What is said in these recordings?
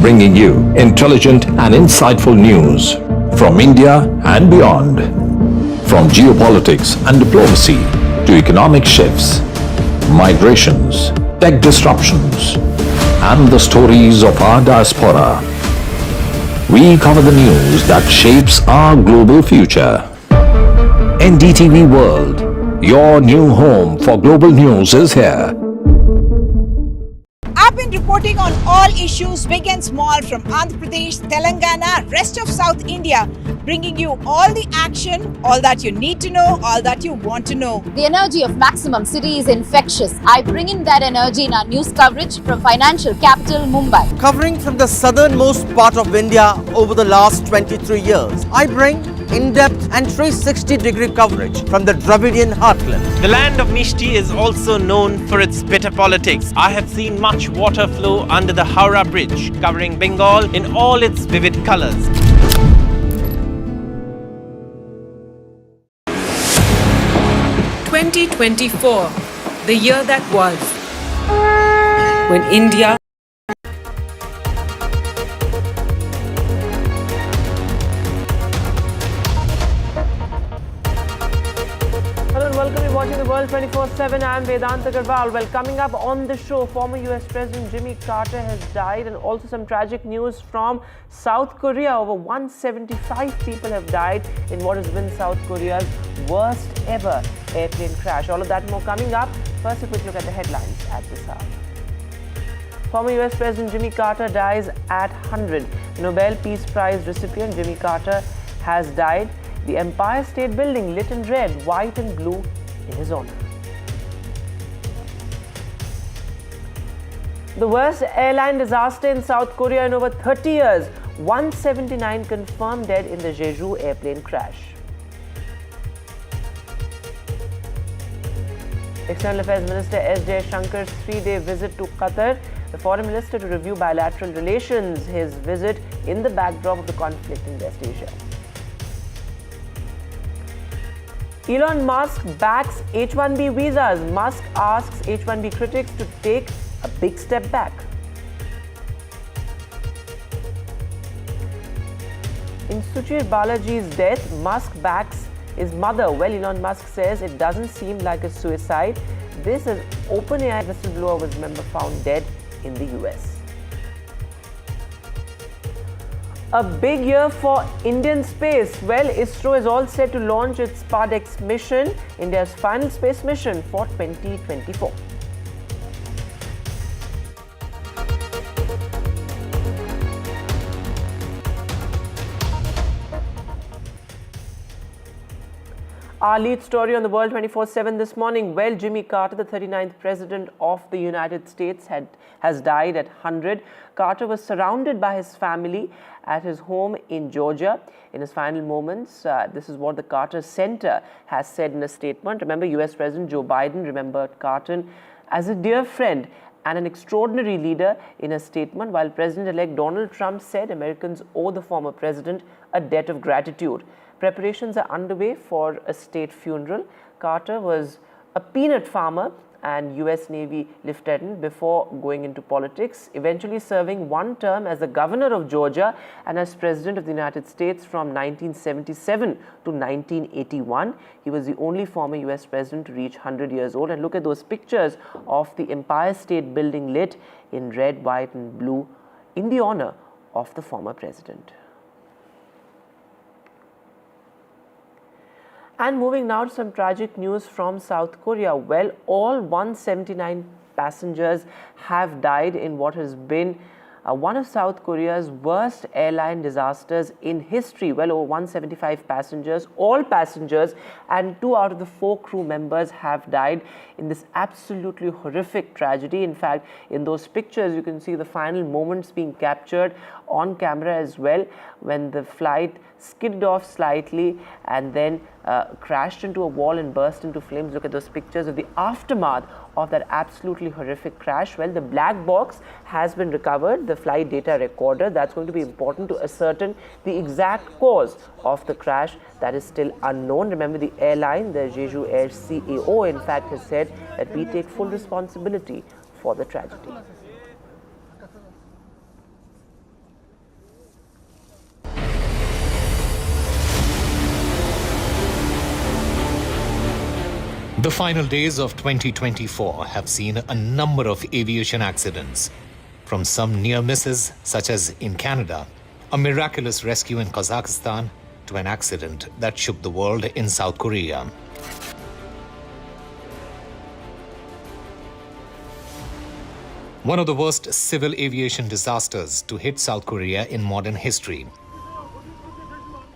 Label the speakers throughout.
Speaker 1: bringing you intelligent and insightful news from India and beyond. From geopolitics and diplomacy to economic shifts, migrations, tech disruptions, and the stories of our diaspora. We cover the news that shapes our global future. NDTV World, your new home for global news is here.
Speaker 2: I've been reporting on all issues big and small from Andhra Pradesh, Telangana, rest of South India, bringing you all the action, all that you need to know, all that you want to know.
Speaker 3: The energy of Maximum City is infectious. I bring in that energy in our news coverage from financial capital Mumbai.
Speaker 4: Covering from the southernmost part of India over the last 23 years, I bring in-depth and 360-degree coverage from the Dravidian heartland.
Speaker 5: The land of Mishti is also known for its bitter politics. I have seen much water flow under the Howrah Bridge, covering Bengal in all its vivid colors.
Speaker 6: (2024), the year that was, when India
Speaker 7: watching the World 24/7. I am Vedanta Garwal. Well, coming up on the show, former US President Jimmy Carter has died, and also some tragic news from South Korea. Over 175 people have died in what has been South Korea's worst ever airplane crash. All of that more coming up. First, a quick look at the headlines at this hour. Former US President Jimmy Carter dies at 100. Nobel Peace Prize recipient Jimmy Carter has died. The Empire State Building lit in red, white and blue in his honor. The worst airline disaster in South Korea in over 30 years. 179 confirmed dead in the Jeju airplane crash. External Affairs Minister S. Jaishankar's 3-day visit to Qatar. The foreign minister to review bilateral relations. His visit in the backdrop of the conflict in West Asia. Elon Musk backs H-1B visas. Musk asks H-1B critics to take a big step back. In Suchir Balaji's death, Musk backs his mother. Well, Elon Musk says it doesn't seem like a suicide. This as OpenAI whistleblower was member found dead in the US. A big year for Indian space. Well, ISRO is all set to launch its SPAD-X mission, India's final space mission for 2024. Our lead story on the World 24/7 this morning. Well, Jimmy Carter, the 39th President of the United States, has died at 100. Carter was surrounded by his family at his home in Georgia. In his final moments, this is what the Carter Center has said in a statement. Remember, US President Joe Biden remembered Carter as a dear friend and an extraordinary leader in a statement, while President-elect Donald Trump said Americans owe the former president a debt of gratitude. Preparations are underway for a state funeral. Carter was a peanut farmer and US Navy lieutenant before going into politics, eventually serving one term as the governor of Georgia and as president of the United States from 1977 to 1981. He was the only former US president to reach 100 years old. And look at those pictures of the Empire State Building lit in red, white and blue in the honor of the former president. And moving now to some tragic news from South Korea. Well, all 179 passengers have died in what has been one of South Korea's worst airline disasters in history. Well, over 175 passengers, all passengers, and 2 out of the 4 crew members have died in this absolutely horrific tragedy. In fact, in those pictures, you can see the final moments being captured on camera as well, when the flight skidded off slightly and then crashed into a wall and burst into flames. Look at those pictures of the aftermath of that absolutely horrific crash. Well, the black box has been recovered, the flight data recorder. That's going to be important to ascertain the exact cause of the crash. That is still unknown. Remember, the airline, the Jeju Air CEO, in fact, has said that we take full responsibility for the tragedy.
Speaker 8: The final days of 2024 have seen a number of aviation accidents, from some near misses, such as in Canada, a miraculous rescue in Kazakhstan, to an accident that shook the world in South Korea. One of the worst civil aviation disasters to hit South Korea in modern history.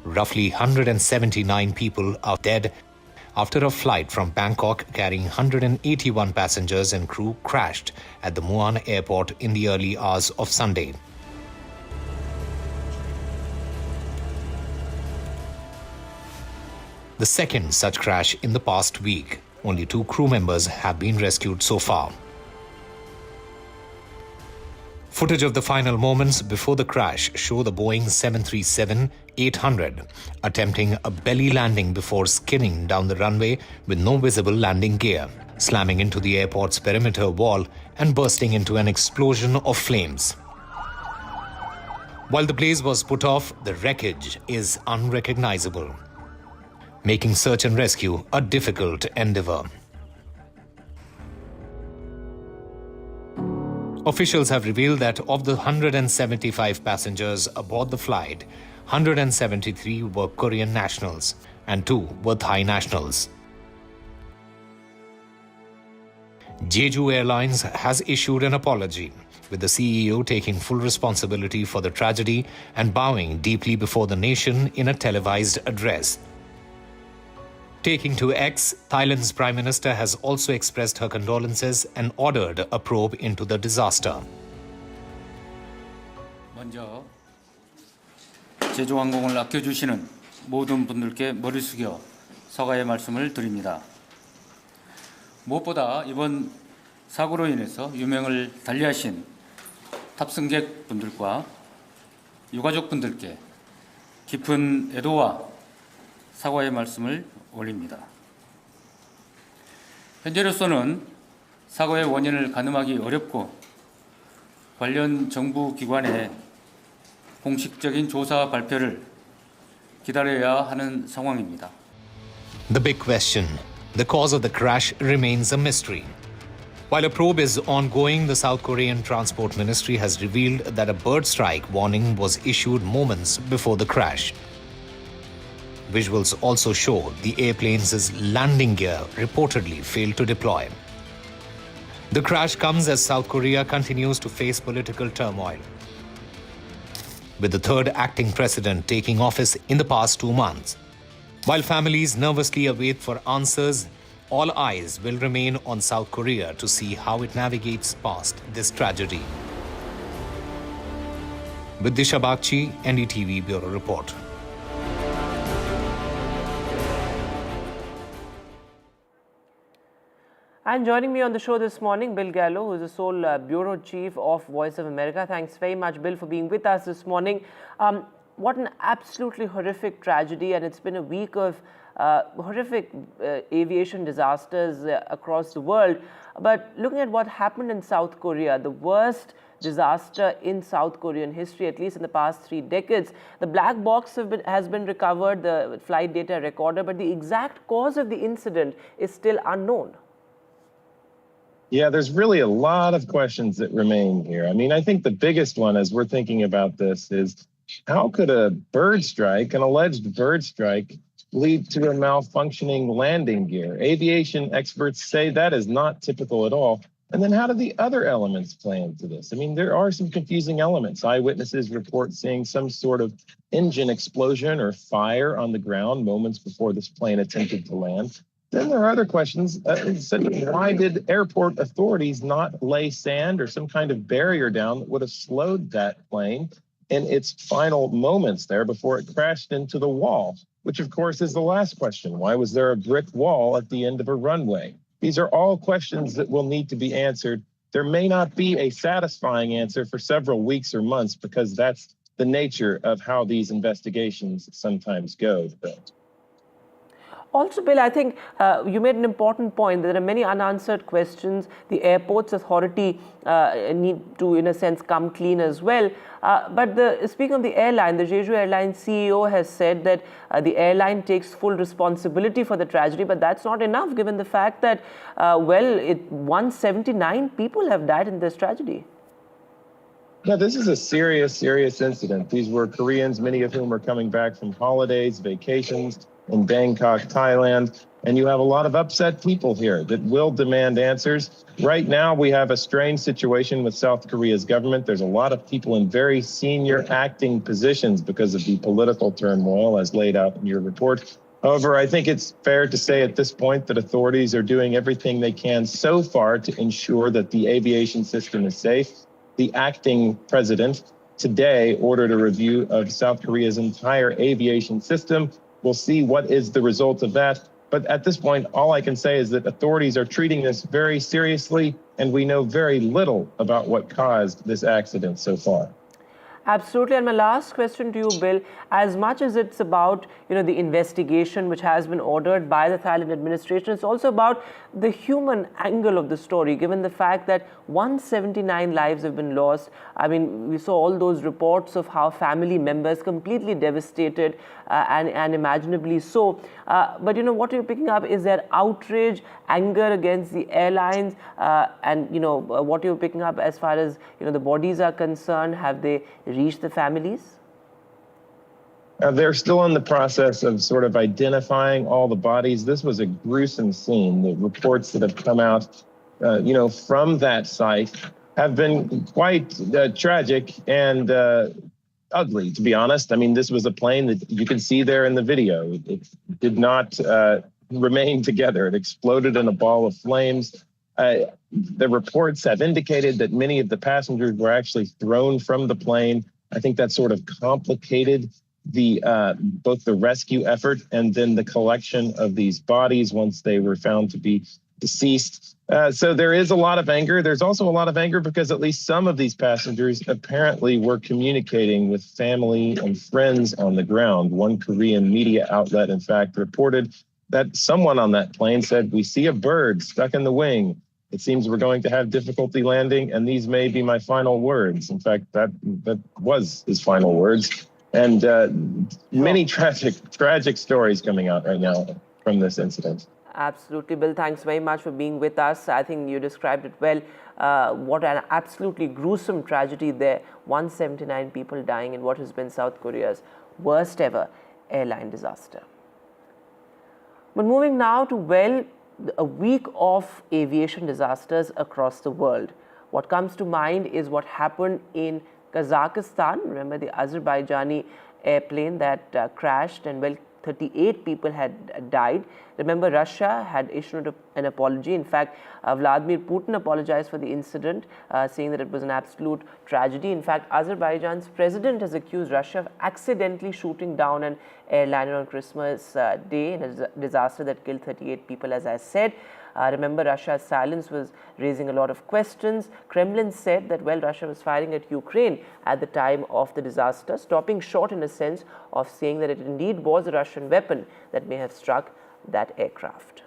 Speaker 8: Roughly 179 people are dead after a flight from Bangkok carrying 181 passengers and crew crashed at the Muan airport in the early hours of Sunday. The second such crash in the past week. Only 2 crew members have been rescued so far. Footage of the final moments before the crash show the Boeing 737-800 attempting a belly landing before skidding down the runway with no visible landing gear, slamming into the airport's perimeter wall and bursting into an explosion of flames. While the blaze was put off, the wreckage is unrecognizable, making search and rescue a difficult endeavor. Officials have revealed that of the 175 passengers aboard the flight, 173 were Korean nationals and 2 were Thai nationals. Jeju Airlines has issued an apology, with the CEO taking full responsibility for the tragedy and bowing deeply before the nation in a televised address. Taking to X, Thailand's Prime Minister has also expressed her condolences and ordered a probe into the disaster.
Speaker 9: 먼저 제주항공을 아껴주시는 모든 분들께 머리 숙여 사과의 말씀을 드립니다. 무엇보다 이번 사고로 인해서 유명을 달리하신 탑승객분들과 유가족분들께 깊은 애도와 사과의 말씀을 올립니다. 현재로서는 사고의 원인을 가늠하기 어렵고 관련 정부 기관의 공식적인 조사 발표를 기다려야 하는 상황입니다.
Speaker 8: The big question, the cause of the crash remains a mystery. While a probe is ongoing, the South Korean Transport Ministry has revealed that a bird strike warning was issued moments before the crash. Visuals also show the airplane's landing gear reportedly failed to deploy. The crash comes as South Korea continues to face political turmoil, with the third acting president taking office in the past 2 months. While families nervously await for answers, all eyes will remain on South Korea to see how it navigates past this tragedy. With Disha Bagchi, NDTV Bureau Report.
Speaker 7: And joining me on the show this morning, Bill Gallo, who is the sole bureau chief of Voice of America. Thanks very much, Bill, for being with us this morning. What an absolutely horrific tragedy, and it's been a week of horrific aviation disasters across the world. But looking at what happened in South Korea, the worst disaster in South Korean history, at least in the past 3 decades. The black box has been recovered, the flight data recorder, but the exact cause of the incident is still unknown.
Speaker 10: Yeah, there's really a lot of questions that remain here. I mean, I think the biggest one as we're thinking about this is how could a bird strike, an alleged bird strike, lead to a malfunctioning landing gear? Aviation experts say that is not typical at all. And then how do the other elements play into this? I mean, there are some confusing elements. Eyewitnesses report seeing some sort of engine explosion or fire on the ground moments before this plane attempted to land. Then there are other questions, such as why did airport authorities not lay sand or some kind of barrier down that would have slowed that plane in its final moments there before it crashed into the wall, which of course is the last question. Why was there a brick wall at the end of a runway? These are all questions that will need to be answered. There may not be a satisfying answer for several weeks or months because that's the nature of how these investigations sometimes go.
Speaker 7: Also, Bill, I think you made an important point. There are many unanswered questions. The airports authority need to, in a sense, come clean as well. But speaking of the airline, the Jeju Airline CEO has said that the airline takes full responsibility for the tragedy, but that's not enough given the fact that, 179 people have died in this tragedy.
Speaker 10: Yeah, this is a serious incident. These were Koreans, many of whom are coming back from holidays, vacations in Bangkok, Thailand. And you have a lot of upset people here that will demand answers. Right now, we have a strange situation with South Korea's government. There's a lot of people in very senior acting positions because of the political turmoil as laid out in your report. However, I think it's fair to say at this point that authorities are doing everything they can so far to ensure that the aviation system is safe. The acting president today ordered a review of South Korea's entire aviation system. We'll see what is the result of that. But at this point, all I can say is that authorities are treating this very seriously, and we know very little about what caused this accident so far.
Speaker 7: Absolutely. And my last question to you, Bill, as much as it's about, the investigation which has been ordered by the Thailand administration, it's also about the human angle of the story, given the fact that 179 lives have been lost. I mean, we saw all those reports of how family members completely devastated and unimaginably so. But, what you're picking up is that outrage, anger against the airlines, and, what you're picking up as far as, the bodies are concerned. Have they reached the families?
Speaker 10: They're still in the process of sort of identifying all the bodies. This was a gruesome scene. The reports that have come out, from that site have been quite tragic and ugly, to be honest. I mean, this was a plane that you can see there in the video. It did not remain together. It exploded in a ball of flames. The reports have indicated that many of the passengers were actually thrown from the plane. I think that sort of complicated both the rescue effort and then the collection of these bodies once they were found to be deceased. So there is a lot of anger. There's also a lot of anger because at least some of these passengers apparently were communicating with family and friends on the ground. One Korean media outlet, in fact, reported that someone on that plane said, "We see a bird stuck in the wing. It seems we're going to have difficulty landing, and these may be my final words." In fact, that was his final words. And many tragic stories coming out right now from this incident.
Speaker 7: Absolutely, Bill. Thanks very much for being with us. I think you described it well. What an absolutely gruesome tragedy there. 179 people dying in what has been South Korea's worst ever airline disaster. But moving now to, a week of aviation disasters across the world. What comes to mind is what happened in Kazakhstan. Remember the Azerbaijani airplane that crashed and 38 people had died. Remember, Russia had issued an apology. In fact, Vladimir Putin apologized for the incident, saying that it was an absolute tragedy. In fact, Azerbaijan's president has accused Russia of accidentally shooting down an airliner on Christmas Day in a disaster that killed 38 people, as I said. Remember, Russia's silence was raising a lot of questions. Kremlin said that, Russia was firing at Ukraine at the time of the disaster, stopping short in a sense of saying that it indeed was a Russian weapon that may have struck that aircraft.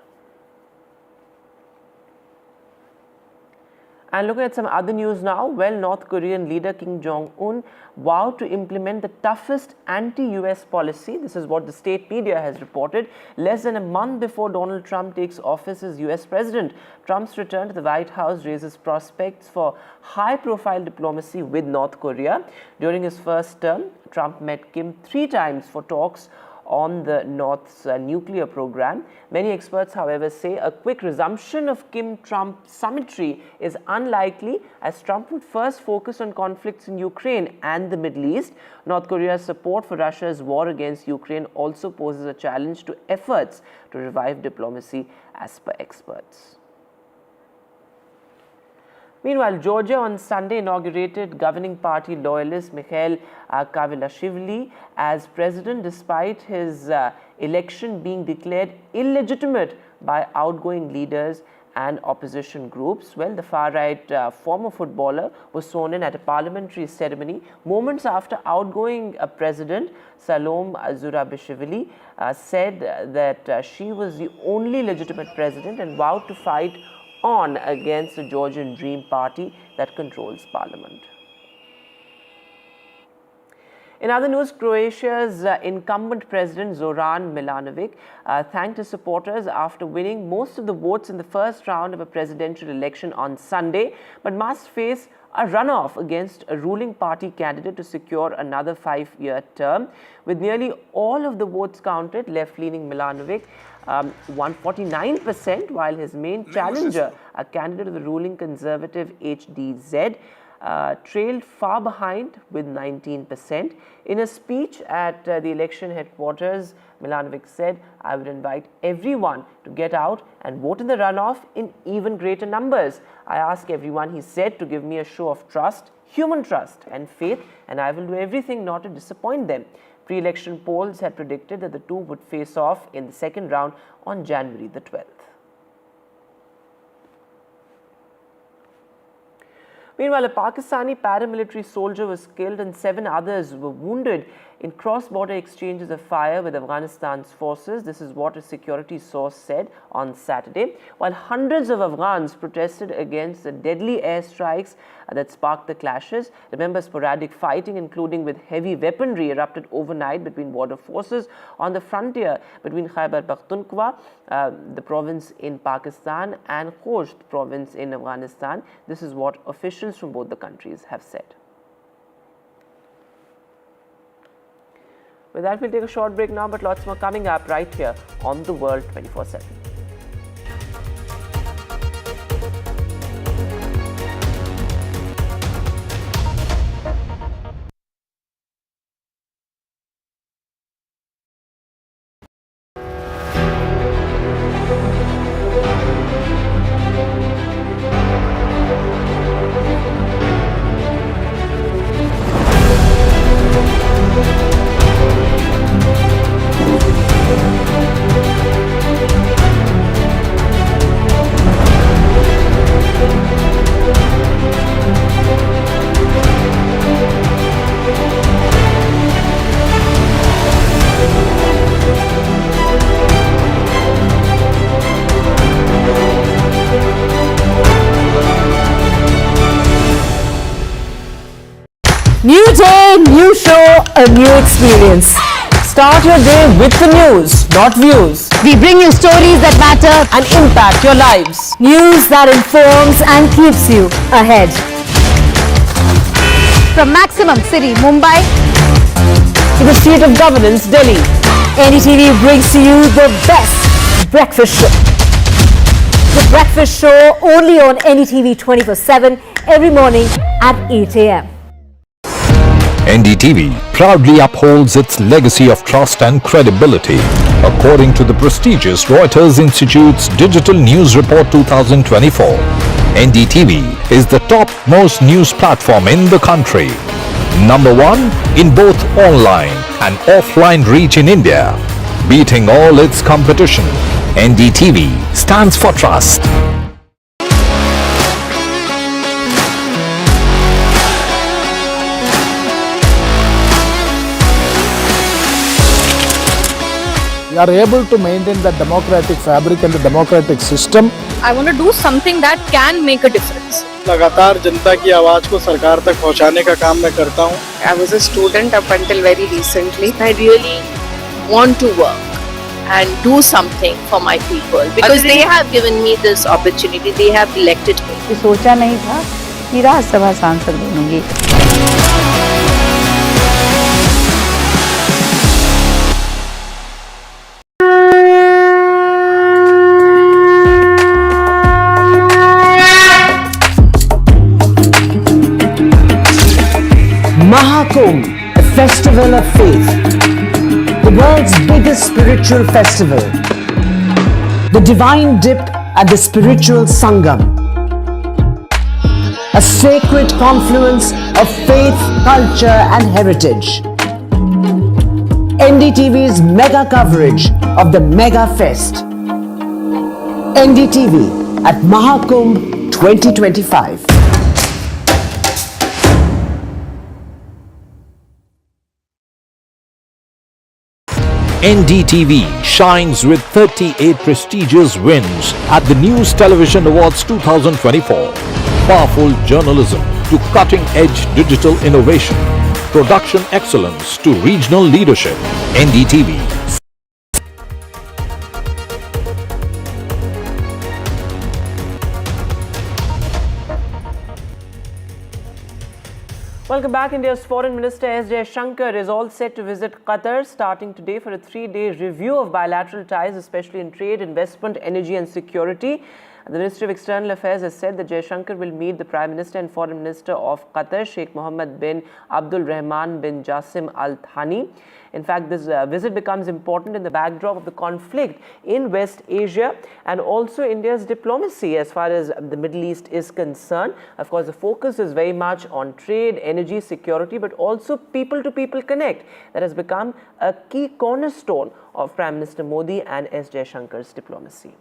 Speaker 7: And looking at some other news now, North Korean leader Kim Jong-un vowed to implement the toughest anti-US policy. This is what the state media has reported. Less than a month before Donald Trump takes office as US president, Trump's return to the White House raises prospects for high-profile diplomacy with North Korea. During his first term, Trump met Kim 3 times for talks on the North's nuclear program. Many experts, however, say a quick resumption of Kim-Trump symmetry is unlikely, as Trump would first focus on conflicts in Ukraine and the Middle East. North Korea's support for Russia's war against Ukraine also poses a challenge to efforts to revive diplomacy, as per experts. Meanwhile, Georgia on Sunday inaugurated governing party loyalist Mikhail Kavilashvili as president, despite his election being declared illegitimate by outgoing leaders and opposition groups. Well, the far-right former footballer was sworn in at a parliamentary ceremony moments after outgoing President Salome Zurabishvili said that she was the only legitimate president and vowed to fight on against the Georgian Dream Party that controls parliament. In other news, Croatia's incumbent president Zoran Milanovic thanked his supporters after winning most of the votes in the first round of a presidential election on Sunday, but must face a runoff against a ruling party candidate to secure another 5-year term. With nearly all of the votes counted, left-leaning Milanovic won 49%, while his main challenger, a candidate of the ruling conservative HDZ, trailed far behind with 19%. In a speech at the election headquarters, Milanovic said, "I would invite everyone to get out and vote in the runoff in even greater numbers. I ask everyone," he said, "to give me a show of trust, human trust and faith, and I will do everything not to disappoint them." Pre-election polls had predicted that the two would face off in the second round on January the 12th. Meanwhile, a Pakistani paramilitary soldier was killed and 7 others were wounded in cross-border exchanges of fire with Afghanistan's forces. This is what a security source said on Saturday, while hundreds of Afghans protested against the deadly airstrikes that sparked the clashes. Remember, sporadic fighting, including with heavy weaponry, erupted overnight between border forces on the frontier between Khyber Pakhtunkhwa, the province in Pakistan, and Khost province in Afghanistan. This is what officials from both the countries have said. With that, we'll take a short break now, but lots more coming up right here on The World 24/7.
Speaker 11: New day, new show, a new experience. Start your day with the news, not views.
Speaker 3: We bring you stories that matter
Speaker 11: And impact your lives.
Speaker 3: news that informs and keeps you ahead. From Maximum City, Mumbai,
Speaker 11: To the state of governance, Delhi.
Speaker 3: NDTV brings to you the best breakfast show. The breakfast show only on NDTV 24/7 every morning at 8 a.m.
Speaker 1: NDTV proudly upholds its legacy of trust and credibility. According to the prestigious Reuters Institute's Digital News Report 2024, NDTV is the top-most news platform in the country. Number 1 in both online and offline reach in India. Beating all its competition, NDTV stands for trust.
Speaker 12: We are able to maintain the democratic fabric and the democratic system.
Speaker 13: I want to do something that can make a difference.
Speaker 12: लगातार जनता की आवाज को सरकार तक पहुंचाने का काम मैं करता हूं.
Speaker 13: I was a student up until very recently. I really want to work and do something for my people because they have given me this opportunity. They have elected me.
Speaker 14: सोचा नहीं था कि राज्यसभा सांसद बनूंगी.
Speaker 11: Mahakumbh, a festival of faith. The world's biggest spiritual festival. The divine dip at the spiritual Sangam. A sacred confluence of faith, culture and heritage. NDTV's mega coverage of the Mega Fest. NDTV, at Mahakumbh 2025.
Speaker 1: NDTV shines with 38 prestigious wins at the News Television Awards 2024. Powerful journalism to cutting-edge digital innovation. Production excellence to regional leadership. NDTV.
Speaker 7: Welcome back. India's Foreign Minister S. Jaishankar is all set to visit Qatar starting today for a 3-day review of bilateral ties, especially in trade, investment, energy and security. The Ministry of External Affairs has said that Jaishankar will meet the Prime Minister and Foreign Minister of Qatar, Sheikh Mohammed bin Abdul Rahman bin Jassim Al Thani. In fact, this visit becomes important in the backdrop of the conflict in West Asia and also India's diplomacy as far as the Middle East is concerned. Of course, the focus is very much on trade, energy, security, but also people-to-people connect. That has become a key cornerstone of Prime Minister Modi and S. Jaishankar's diplomacy.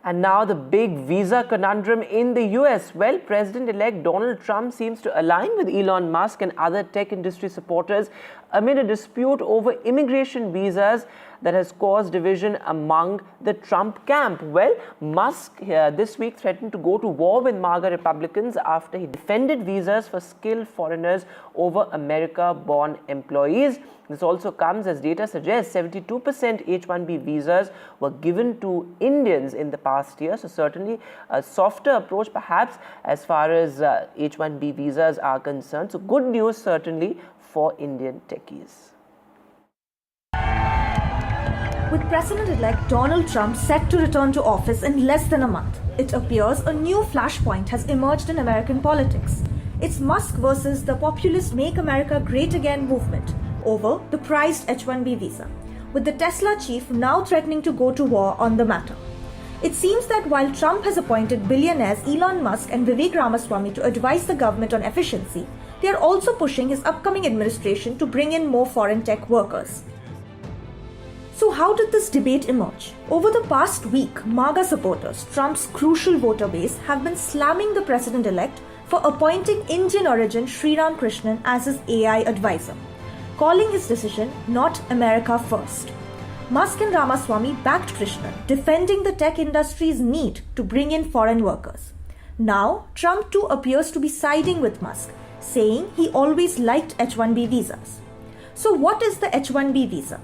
Speaker 7: And now the big visa conundrum in the US. Well, President-elect Donald Trump seems to align with Elon Musk and other tech industry supporters amid a dispute over immigration visas that has caused division among the Trump camp. Well, Musk this week threatened to go to war with MAGA Republicans after he defended visas for skilled foreigners over America-born employees. This also comes as data suggests 72% H-1B visas were given to Indians in the past year. So certainly a softer approach perhaps as far as H-1B visas are concerned. So good news certainly for Indian techies.
Speaker 15: With President-elect Donald Trump set to return to office in less than a month, it appears a new flashpoint has emerged in American politics. It's Musk versus the populist Make America Great Again movement over the prized H-1B visa, with the Tesla chief now threatening to go to war on the matter. It seems that while Trump has appointed billionaires Elon Musk and Vivek Ramaswamy to advise the government on efficiency, they are also pushing his upcoming administration to bring in more foreign tech workers. So how did this debate emerge? Over the past week, MAGA supporters, Trump's crucial voter base, have been slamming the president-elect for appointing Indian origin Sriram Krishnan as his AI advisor, calling his decision not America first. Musk and Ramaswamy backed Krishnan, defending the tech industry's need to bring in foreign workers. Now, Trump too appears to be siding with Musk, saying he always liked H-1B visas. So what is the H-1B visa?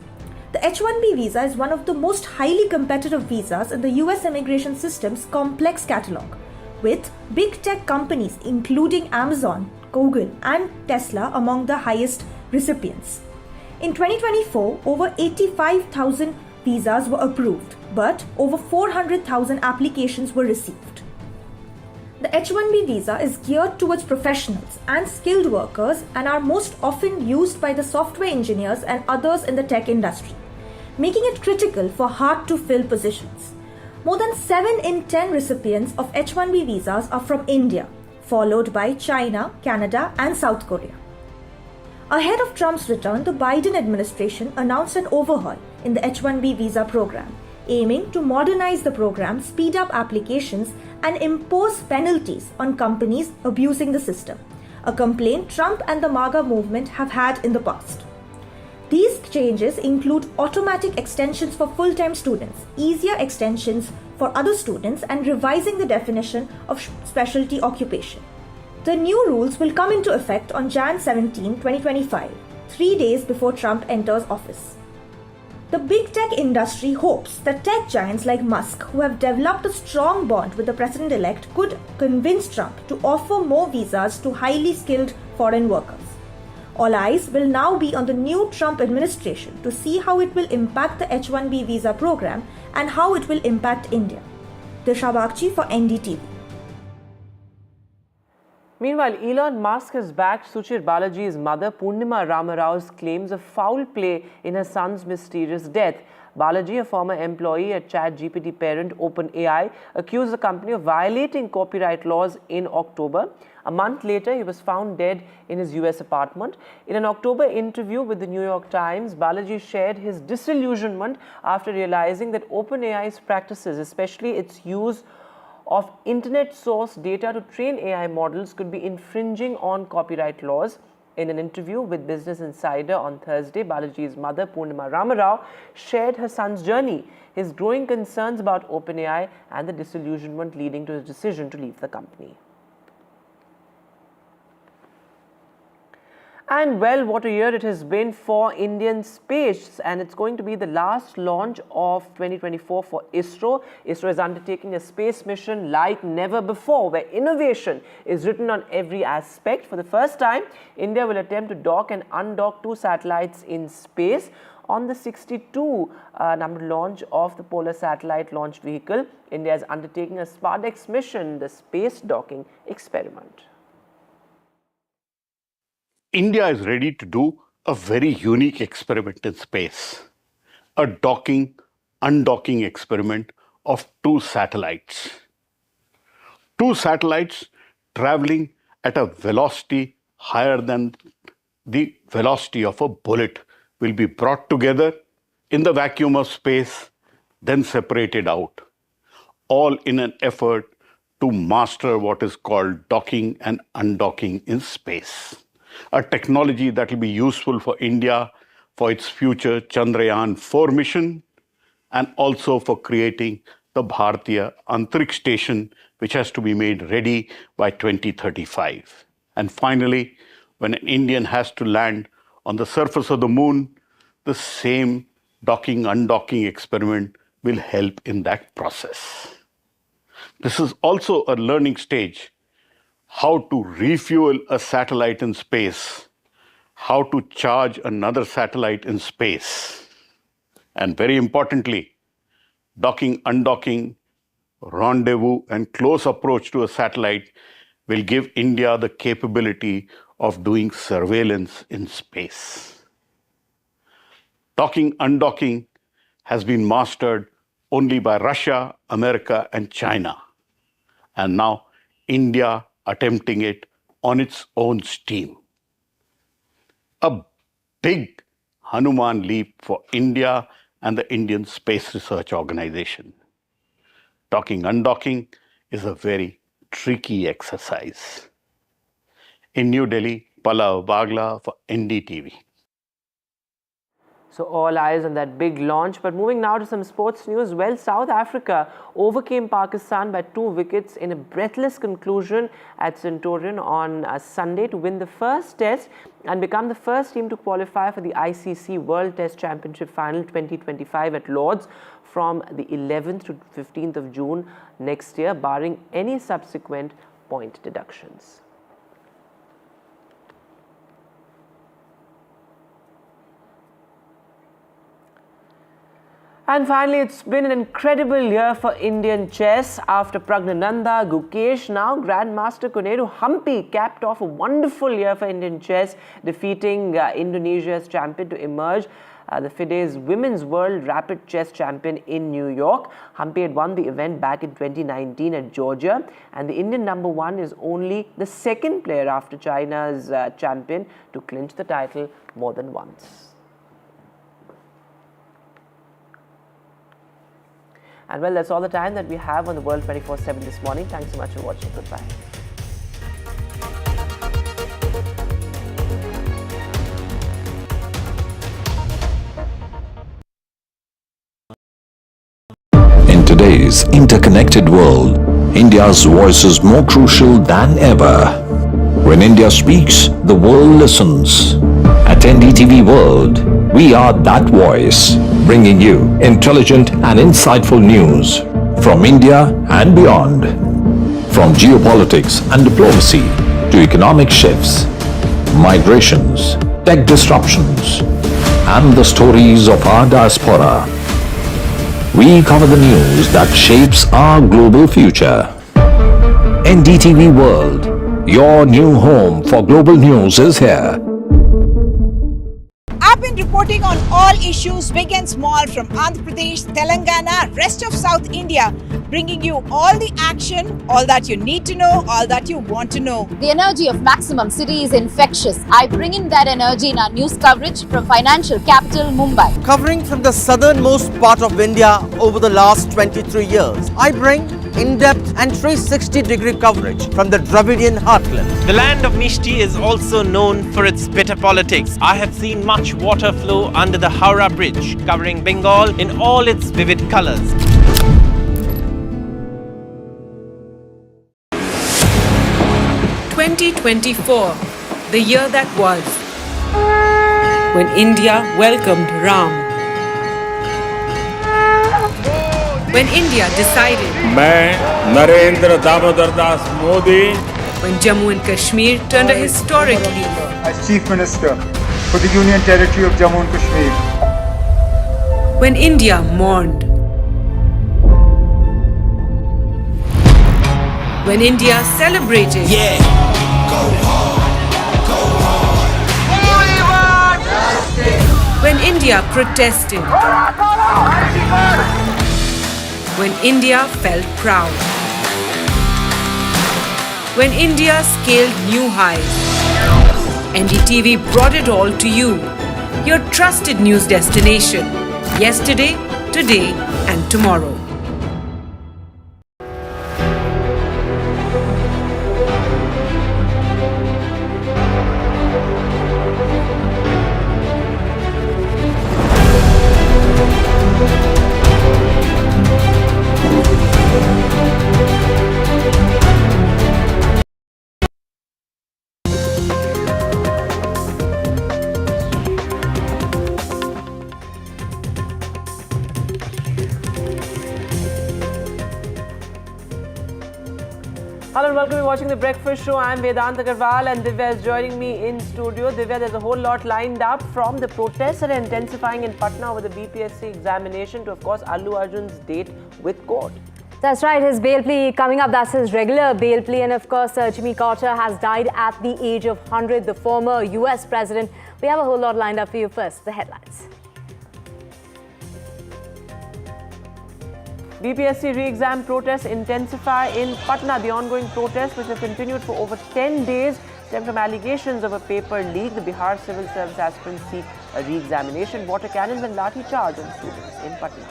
Speaker 15: The H-1B visa is one of the most highly competitive visas in the US immigration system's complex catalogue, with big tech companies including Amazon, Google and Tesla among the highest recipients. In 2024, over 85,000 visas were approved, but over 400,000 applications were received. The H-1B visa is geared towards professionals and skilled workers and are most often used by the software engineers and others in the tech industry, making it critical for hard-to-fill positions. More than 7 in 10 recipients of H-1B visas are from India, followed by China, Canada and South Korea. Ahead of Trump's return, the Biden administration announced an overhaul in the H-1B visa program, aiming to modernize the program, speed up applications, and impose penalties on companies abusing the system, a complaint Trump and the MAGA movement have had in the past. These changes include automatic extensions for full-time students, easier extensions for other students, and revising the definition of specialty occupation. The new rules will come into effect on Jan 17, 2025, 3 days before Trump enters office. The big tech industry hopes that tech giants like Musk, who have developed a strong bond with the president-elect, could convince Trump to offer more visas to highly skilled foreign workers. All eyes will now be on the new Trump administration to see how it will impact the H-1B visa program and how it will impact India. Disha Bagchi for NDTV.
Speaker 7: Meanwhile, Elon Musk has backed Suchir Balaji's mother Purnima Ramarao's claims of foul play in her son's mysterious death. Balaji, a former employee at ChatGPT parent OpenAI, accused the company of violating copyright laws in October. A month later, he was found dead in his US apartment. In an October interview with the New York Times, Balaji shared his disillusionment after realizing that OpenAI's practices, especially its use of internet source data to train AI models, could be infringing on copyright laws. In an interview with Business Insider on Thursday, Balaji's mother, Purnima Ramarao, shared her son's journey, his growing concerns about OpenAI, and the disillusionment leading to his decision to leave the company. And well, what a year it has been for Indian space, and it's going to be the last launch of 2024 for ISRO. ISRO is undertaking a space mission like never before, where innovation is written on every aspect. For the first time, India will attempt to dock and undock 2 satellites in space. On the 62 number launch of the Polar Satellite Launch Vehicle, India is undertaking a SPARDEX mission, the space docking experiment.
Speaker 16: India is ready to do a very unique experiment in space, a docking, undocking experiment of 2 satellites. 2 satellites traveling at a velocity higher than the velocity of a bullet will be brought together in the vacuum of space, then separated out, all in an effort to master what is called docking and undocking in space. A technology that will be useful for India for its future Chandrayaan-4 mission, and also for creating the Bharatiya Antariksh Station, which has to be made ready by 2035. And finally, when an Indian has to land on the surface of the moon, the same docking-undocking experiment will help in that process. This is also a learning stage, how to refuel a satellite in space, how to charge another satellite in space, and very importantly, docking, undocking, rendezvous, and close approach to a satellite will give India the capability of doing surveillance in space. Docking, undocking has been mastered only by Russia, America, and China, and now India attempting it on its own steam. A big Hanuman leap for India and the Indian Space Research Organization. Docking, undocking is a very tricky exercise. In New Delhi, Pallav Bagla for NDTV.
Speaker 7: So all eyes on that big launch. But moving now to some sports news. Well, South Africa overcame Pakistan by 2 wickets in a breathless conclusion at Centurion on Sunday to win the first test and become the first team to qualify for the ICC World Test Championship Final 2025 at Lord's from the 11th to 15th of June next year, barring any subsequent point deductions. And finally, it's been an incredible year for Indian chess. After Pragnananda, Gukesh, now Grandmaster Koneru Hampi capped off a wonderful year for Indian chess, defeating Indonesia's champion to emerge the FIDE's Women's World Rapid Chess Champion in New York. Hampi had won the event back in 2019 at Georgia, and the Indian #1 is only the 2nd player after China's champion to clinch the title more than once. And well, that's all the time that we have on the World 24/7 this morning. Thanks so much for watching. Goodbye.
Speaker 1: In today's interconnected world, India's voice is more crucial than ever. When India speaks, the world listens. At NDTV World, we are that voice, bringing you intelligent and insightful news from India and beyond. From geopolitics and diplomacy to economic shifts, migrations, tech disruptions, and the stories of our diaspora. We cover the news that shapes our global future. NDTV World, your new home for global news, is here.
Speaker 2: I've been reporting reporting on all issues big and small from Andhra Pradesh, Telangana, rest of South India, bringing you all the action, all that you need to know, all that you want to know.
Speaker 17: The energy of Maximum City is infectious. I bring in that energy in our news coverage from financial capital Mumbai.
Speaker 4: Covering from the southernmost part of India over the last 23 years, I bring in-depth and 360-degree coverage from the Dravidian heartland.
Speaker 5: The land of Mishti is also known for its bitter politics. I have seen much water flow under the Howrah Bridge, covering Bengal in all its vivid colors.
Speaker 6: "2024, the year that was, when India welcomed Ram. When India decided,
Speaker 18: मैं Narendra Damodar Das Modi,
Speaker 6: when Jammu and Kashmir turned a historic leaf,
Speaker 19: as Chief Minister for the Union Territory of Jammu and Kashmir,
Speaker 6: when India mourned, when India celebrated, when India protested, when India felt proud, when India scaled new highs. NDTV brought it all to you, your trusted news destination, yesterday, today and tomorrow.
Speaker 7: Hello and welcome. You're watching The Breakfast Show. I'm Vedant Agarwal and Divya is joining me in studio. Divya, there's a whole lot lined up, from the protests that are intensifying in Patna over the BPSC examination to, of course, Allu Arjun's date with court.
Speaker 3: That's right, his bail plea coming up. That's his regular bail plea. And of course, Jimmy Carter has died at the age of 100, the former US president. We have a whole lot lined up for you. First, the headlines.
Speaker 7: BPSC re-exam protests intensify in Patna. The ongoing protests, which have continued for over 10 days, stem from allegations of a paper leak. The Bihar civil service aspirants seek a re-examination. Water cannons and lathi charge on students in Patna.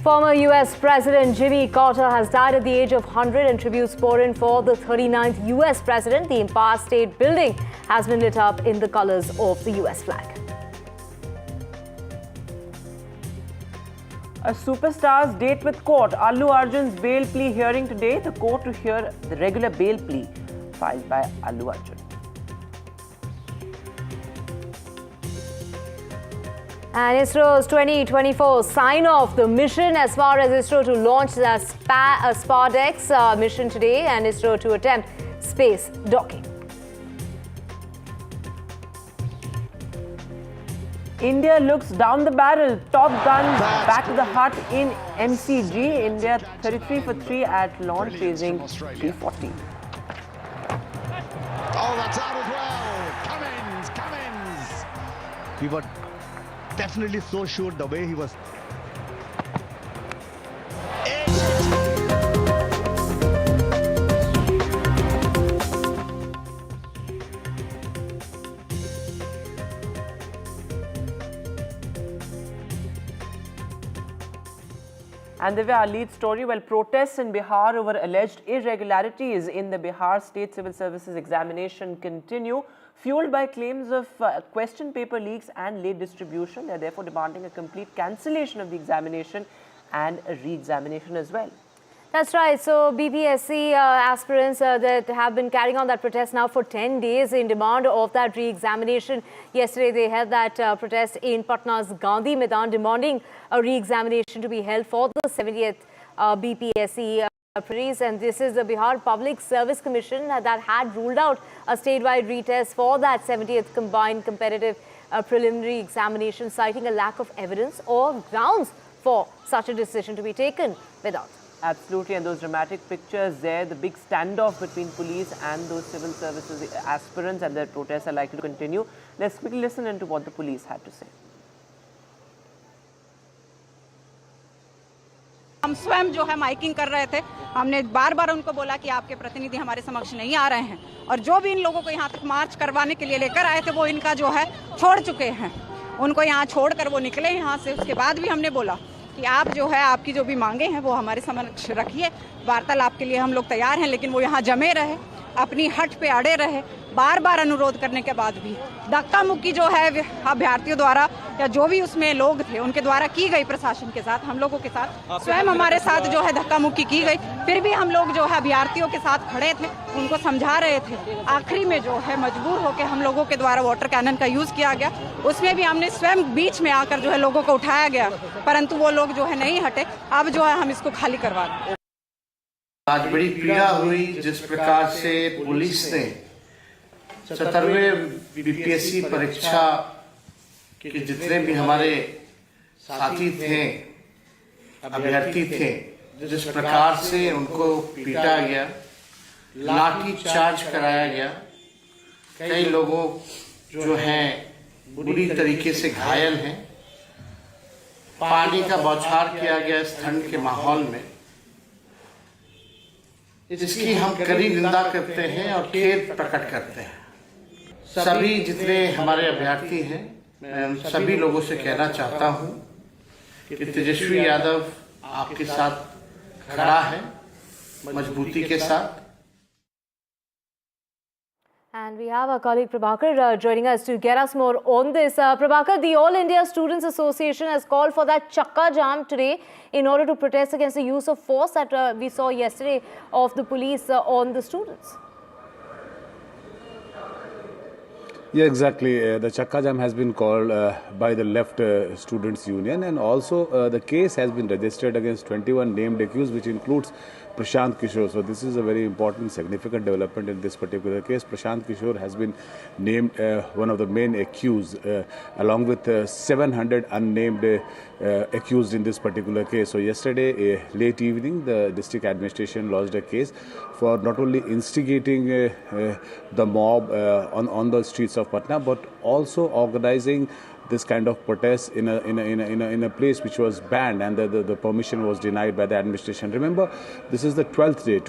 Speaker 3: Former US President Jimmy Carter has died at the age of 100, and tributes poured in for the 39th US president. The Empire State Building has been lit up in the colors of the US flag.
Speaker 7: A superstar's date with court. Allu Arjun's bail plea hearing today. The court to hear the regular bail plea filed by Allu Arjun.
Speaker 3: And ISRO's 2024 sign-off, the mission as far as ISRO to launch the SPARDEX mission today, and ISRO to attempt space docking.
Speaker 7: India looks down the barrel. Top guns back to the hut in MCG. India 33 for 3 at launch, chasing 340.
Speaker 20: Oh, that's out as well. Cummins. We were definitely so sure the way he was.
Speaker 7: And our lead story, well, protests in Bihar over alleged irregularities in the Bihar State Civil Services examination continue, fueled by claims of question paper leaks and late distribution. They are therefore demanding a complete cancellation of the examination and a re-examination as well.
Speaker 3: That's right. So BPSC aspirants that have been carrying on that protest now for 10 days in demand of that re-examination. Yesterday they held that protest in Patna's Gandhi Maidan, demanding a re-examination to be held for the 70th BPSC preliminaries. And this is the Bihar Public Service Commission that had ruled out a statewide retest for that 70th combined competitive preliminary examination, citing a lack of evidence or grounds for such a decision to be taken. Without
Speaker 7: Absolutely, and those dramatic pictures there, the big standoff between police and those civil services aspirants, and their protests are likely to continue. Let's quickly listen into what the police had to say.
Speaker 21: हम स्वयं जो है miking कर रहे थे, हमने बार बार उनको बोला कि आपके प्रतिनिधि हमारे समक्ष नहीं आ रहे हैं, और जो भी इन लोगों को यहाँ तक मार्च करवाने के लिए लेकर आए थे वो इनका जो है छोड़ चुके हैं। उनको यहाँ छोड़कर वो निकले यहाँ से। उसके बाद भी हमने बोला कि आप जो है आपकी जो भी मांगे हैं वो हमारे समक्ष रखिए, वार्तालाप के लिए हम लोग तैयार हैं, लेकिन वो यहाँ जमे रहे, अपनी हट पे अड़े रहे। बार बार अनुरोध करने के बाद भी धक्का मुक्की जो है अभ्यर्थियों द्वारा या जो भी उसमें लोग थे उनके द्वारा की गई, प्रशासन के साथ, हम लोगों के साथ, स्वयं हमारे साथ जो है धक्का मुक्की की गई। फिर भी हम लोग जो है अभ्यर्थियों के साथ खड़े थे, उनको समझा रहे थे। आखिरी में जो है मजबूर होकर हम लोगों के द्वारा वाटर कैनन का यूज किया गया, उसमें भी हमने स्वयं बीच में आकर जो है लोगों को उठाया गया, परंतु वो लोग जो है नहीं हटे। अब जो है हम इसको खाली करवा दें।
Speaker 22: आज बड़ी पीड़ा हुई जिस प्रकार से पुलिस ने 17वें बीपीएससी परीक्षा के जितने भी हमारे साथी थे, अभ्यर्थी थे, जिस प्रकार से उनको पीटा गया, लाठी चार्ज कराया गया, कई लोगों जो हैं बुरी तरीके से घायल हैं, पानी का बौछार किया गया इस ठंड के माहौल में, इसकी हम कड़ी निंदा करते हैं और खेद प्रकट करते हैं। सभी जितने हमारे अभ्यर्थी हैं, मैं उन सभी लोगों से कहना चाहता हूं कि तेजस्वी यादव आपके साथ खड़ा है, मजबूती के साथ।
Speaker 3: And we have our colleague Prabhakar joining us to get us more on this. Prabhakar, the All India Students Association has called for that chakka jam today in order to protest against the use of force that we saw yesterday of the police on the students.
Speaker 23: Yeah, exactly. The Chakka Jam has been called by the Left Students Union, and also the case has been registered against 21 named accused, which includes Prashant Kishore. So this is a very important, significant development in this particular case. Prashant Kishore has been named one of the main accused, along with 700 unnamed accused in this particular case. So yesterday, late evening, the district administration lodged a case for not only instigating the mob on the streets of Patna, but also organizing this kind of protest in a place which was banned, and the permission was denied by the administration. Remember, this is the 12th day. Today